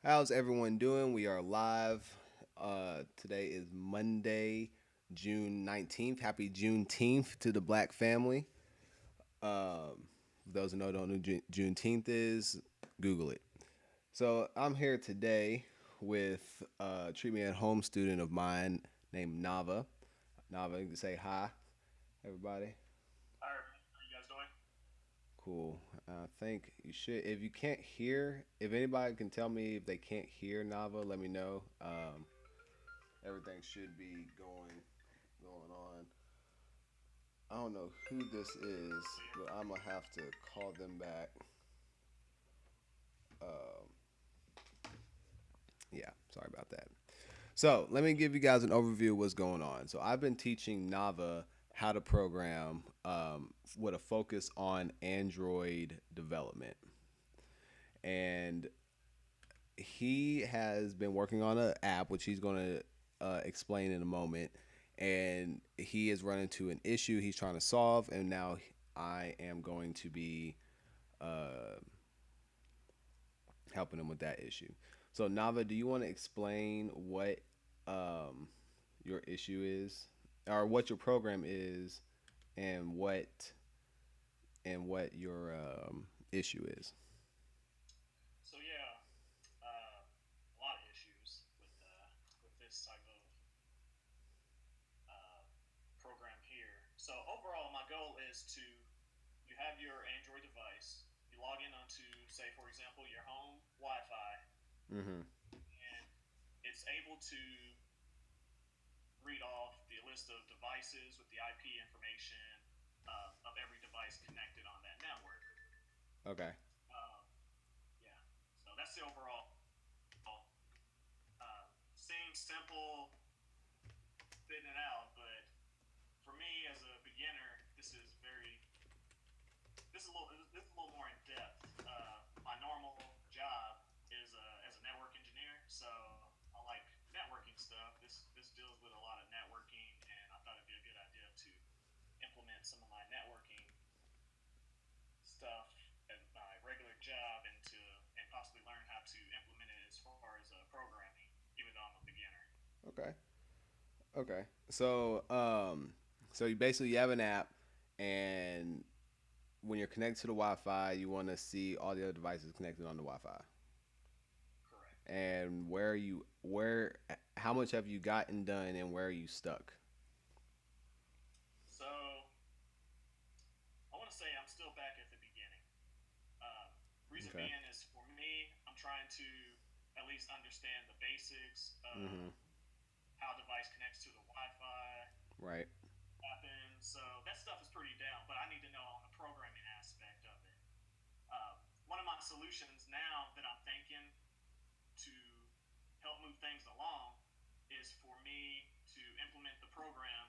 How's everyone doing? We are live. Today is Monday, June 19th. Happy Juneteenth to the black family. For those who don't know who Juneteenth is, Google it. So I'm here today with a treat me at home student of mine named Nava. Nava, you can say hi, everybody. Hi, how are you guys doing? Cool. I think you should. If you can't hear, if anybody can tell me if they can't hear Nava, let me know. Everything should be going on. I don't know who this is, Clear. but I'm gonna have to call them back. Um, yeah, sorry about that. So let me give you guys an overview of what's going on. So I've been teaching Nava how to program with a focus on Android development, and he has been working on an app which he's going to explain in a moment, and he is running into an issue he's trying to solve, and now I am going to be uh, helping him with that issue. So Nava, do you want to explain what um, your issue is, or what your program is, and what your issue is? So yeah, a lot of issues with this type of uh, program here. So overall, my goal is to you have your Android device, you log in onto, say, for example, your home Wi-Fi, Mm-hmm. and it's able to read off the list of devices with the IP information of every device connected on that network. Okay. Um, yeah, so that's the overall. Seems simple, fitting it out, but for me as a beginner, this is a little more in depth. My normal job is as a network engineer, so I like networking stuff. This deals with a lot of networking, and I thought it'd be a good idea to implement some of my networking stuff at my regular job and possibly learn how to implement it as far as programming, even though I'm a beginner. Okay. Okay. So you basically you have an app, and when you're connected to the Wi-Fi, you want to see all the other devices connected on the Wi-Fi. Correct. And how much have you gotten done, and where are you stuck? So I want to say I'm still back at the beginning. Reason Okay. being is for me, I'm trying to at least understand the basics Mm-hmm. of how a device connects to the Wi-Fi Right. happens. So that stuff is pretty down, but I need to know on the programming aspect of it. One of my solutions now that I'm thinking to help move things along is for me to implement the program.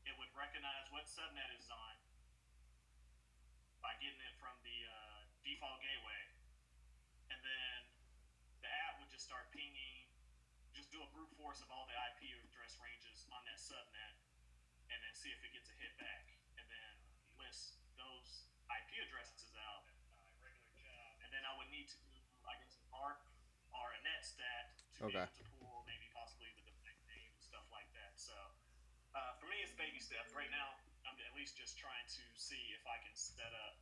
It would recognize what subnet is on by getting it from the default gateway, and then the app would just start pinging, just do a brute force of all the IP address ranges on that subnet, and then see if it gets a hit back, and then list those IP addresses out at my regular job, and then I would need to do, I guess, an ARP or a netstat to be Okay. able to pull maybe possibly the domain name and stuff like that. So for me, it's baby steps. Right now, I'm at least just trying to see if I can set up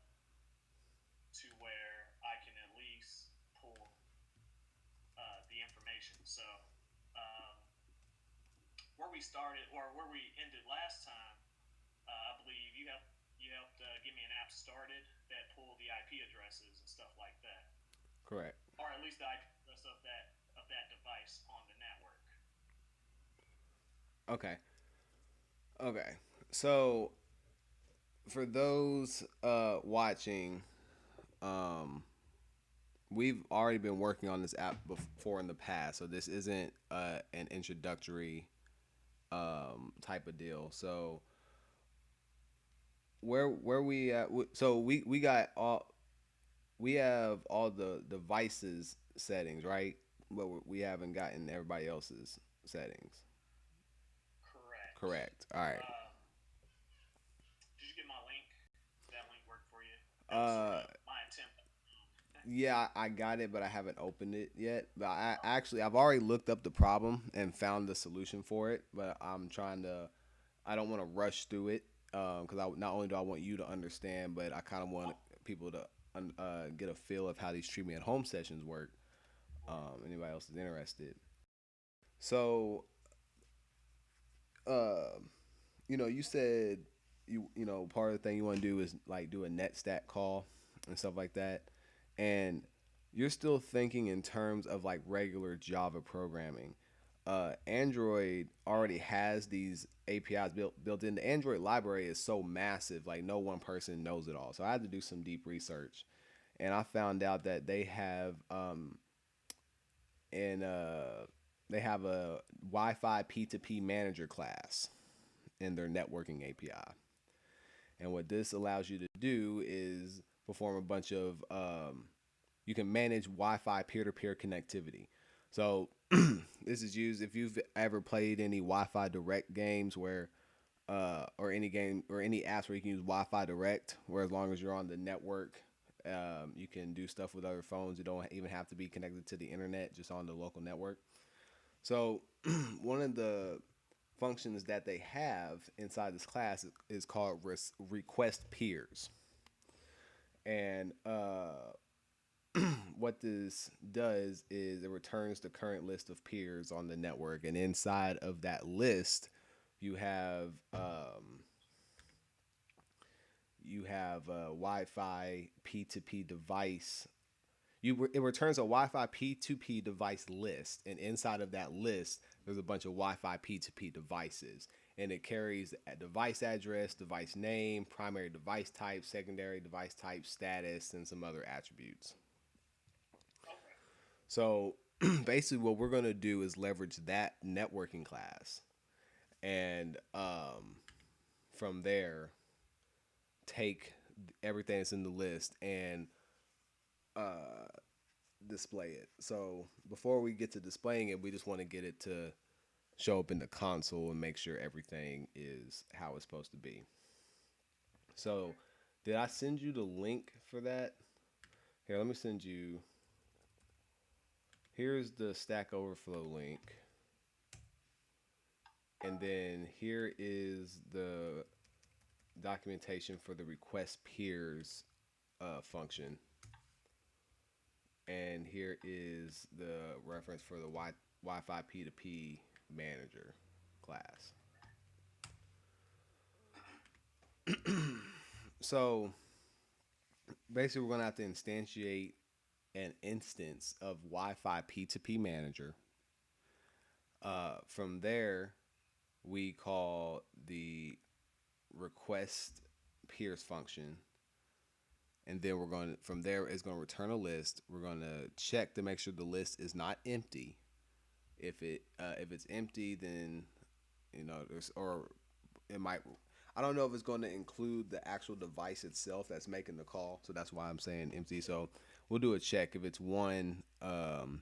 to where I can at least pull the information. So um, where we started or where we ended last time, I believe you helped get me an app started that pulled the IP addresses and stuff like that, Correct. or at least the IP address of that device on the network. Okay. Okay. So for those watching, um, we've already been working on this app before in the past, so this isn't an introductory type of deal. So where we at? So we got all we have all the devices settings, right? But we haven't gotten everybody else's settings. Correct. Correct. All right. Uh, did you get my link? Did that link work for you? That was sort Uh, of my attempt. Yeah, I got it, but I haven't opened it yet. But I've already looked up the problem and found the solution for it. But I'm trying to. I don't want to rush through it because I not only do I want you to understand, but I kind of want people to get a feel of how these treatment at home sessions work. Anybody else is interested. So, uh, you said part of the thing you want to do is like do a net stat call and stuff like that, and you're still thinking in terms of like regular Java programming. Android already has these APIs built in. The Android library is so massive, like no one person knows it all. So I had to do some deep research, and I found out that and they have a Wi-Fi P2P manager class in their networking API. And what this allows you to do is perform a bunch of you can manage Wi-Fi peer-to-peer connectivity. So this is used if you've ever played any Wi-Fi Direct games where or any game or any apps where you can use Wi-Fi Direct, where as long as you're on the network, you can do stuff with other phones. You don't even have to be connected to the internet, just on the local network. So one of the functions that they have inside this class is called request peers. And what this does is it returns the current list of peers on the network, and inside of that list, you have a Wi-Fi P2P device. It returns a Wi-Fi P2P device list, and inside of that list, there's a bunch of Wi-Fi P2P devices, and it carries a device address, device name, primary device type, secondary device type, status, and some other attributes. Okay. So basically, what we're going to do is leverage that networking class, and from there, take everything that's in the list and uh, display it. So before we get to displaying it, we just want to get it to show up in the console and make sure everything is how it's supposed to be. So, did I send you the link for that? Here, let me send you. Here's the Stack Overflow link. And then here is the documentation for the request peers function. And here is the reference for the Wi-Fi P2P manager class. So basically, we're going to have to instantiate an instance of Wi-Fi P2P manager. From there, we call the request peers function, and then we're going to from there it's going to return a list. We're going to check to make sure the list is not empty. If it's empty, then there's or it might. I don't know if it's going to include the actual device itself that's making the call, so that's why I'm saying empty. So we'll do a check. If it's one and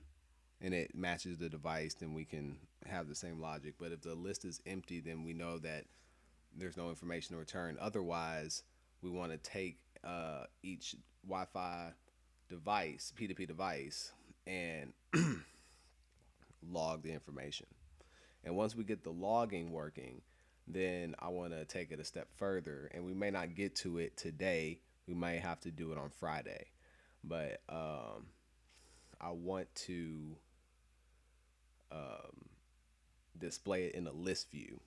it matches the device, then we can have the same logic. But if the list is empty, then we know that there's no information to return. Otherwise, we want to take each Wi-Fi device, P2P device, and log the information. And once we get the logging working, then I want to take it a step further. And we may not get to it today. We might have to do it on Friday. But I want to um, display it in a list view.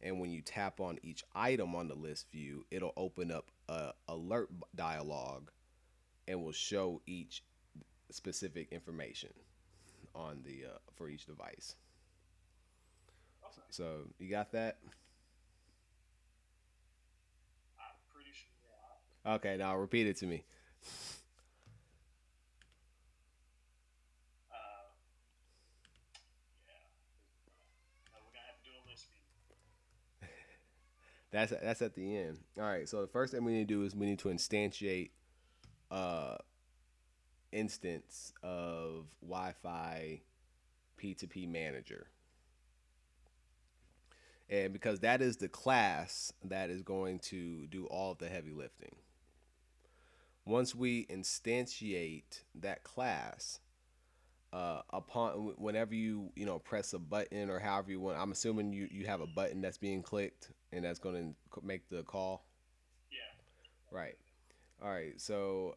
And when you tap on each item on the list view, it'll open up a alert dialog and will show each specific information on the for each device. Okay. So you got that? I'm pretty sure. Yeah. Okay, now repeat it to me. Yeah. No, we're gonna have to do a list view. That's at the end. All right. So the first thing we need to do is we need to instantiate uh instance of Wi-Fi P2P manager. And because that is the class that is going to do all of the heavy lifting. Once we instantiate that class, upon whenever you press a button or however you want, I'm assuming you have a button that's being clicked and that's going to make the call. Yeah. Right. All right. So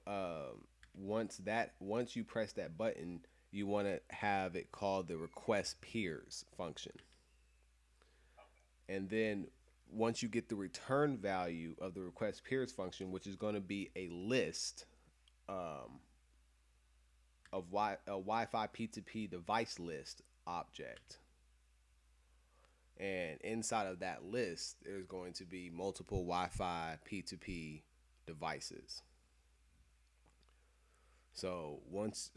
once you press that button, you want to have it called the request peers function, Okay. and then once you get the return value of the request peers function, which is going to be a list um, of a Wi-Fi P2P device list object, and inside of that list, there's going to be multiple Wi-Fi P2P devices. So once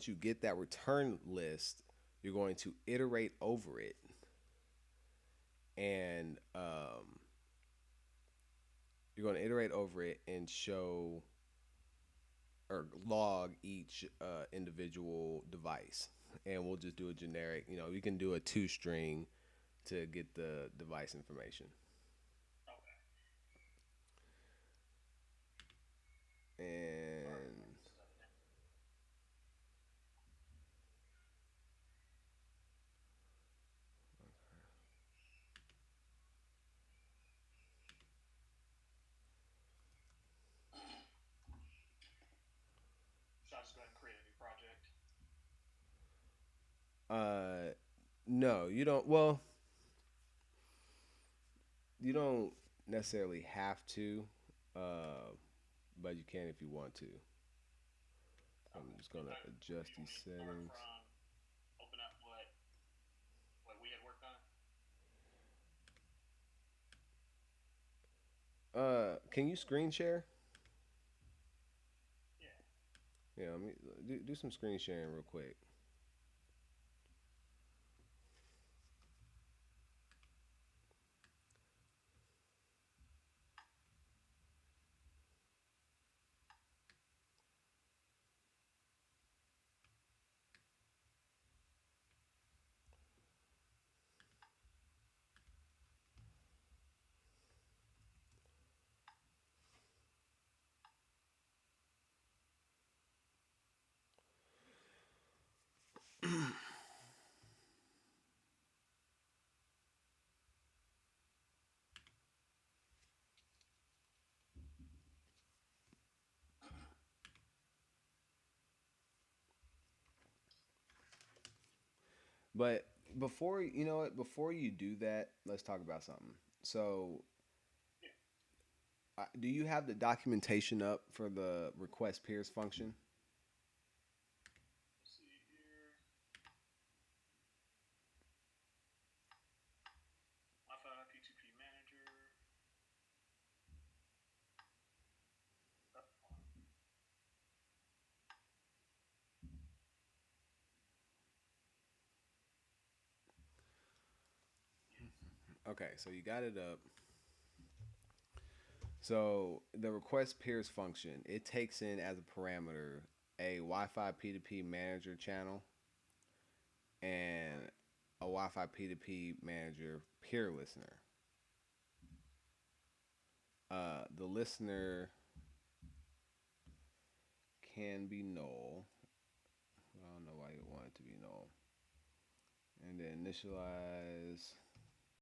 you get that return list, you're going to iterate over it, and you're going to iterate over it and show or log each individual device. And we'll just do a generic. You can do a two string to get the device information. Okay. All right. And Writing stuff down. Should I just go ahead and create a new project? no, you don't. Well, you don't necessarily have to, uh, but you can if you want to. I'm Okay. just gonna Do adjust you want these me to start settings. from open up what we had worked on? Can you screen share? Yeah. Yeah, let me do some screen sharing real quick. But before you do that, let's talk about something. So, Yeah. do you have the documentation up for the request peers function? Let's see here. Wi-Fi P2P manager. Oh, yeah. Okay, so you got it up. So the request peers function, it takes in as a parameter a Wi-Fi P2P manager channel and Right. a Wi-Fi P2P manager peer listener. The listener can be null. I don't know why you want it to be null. And then initialize.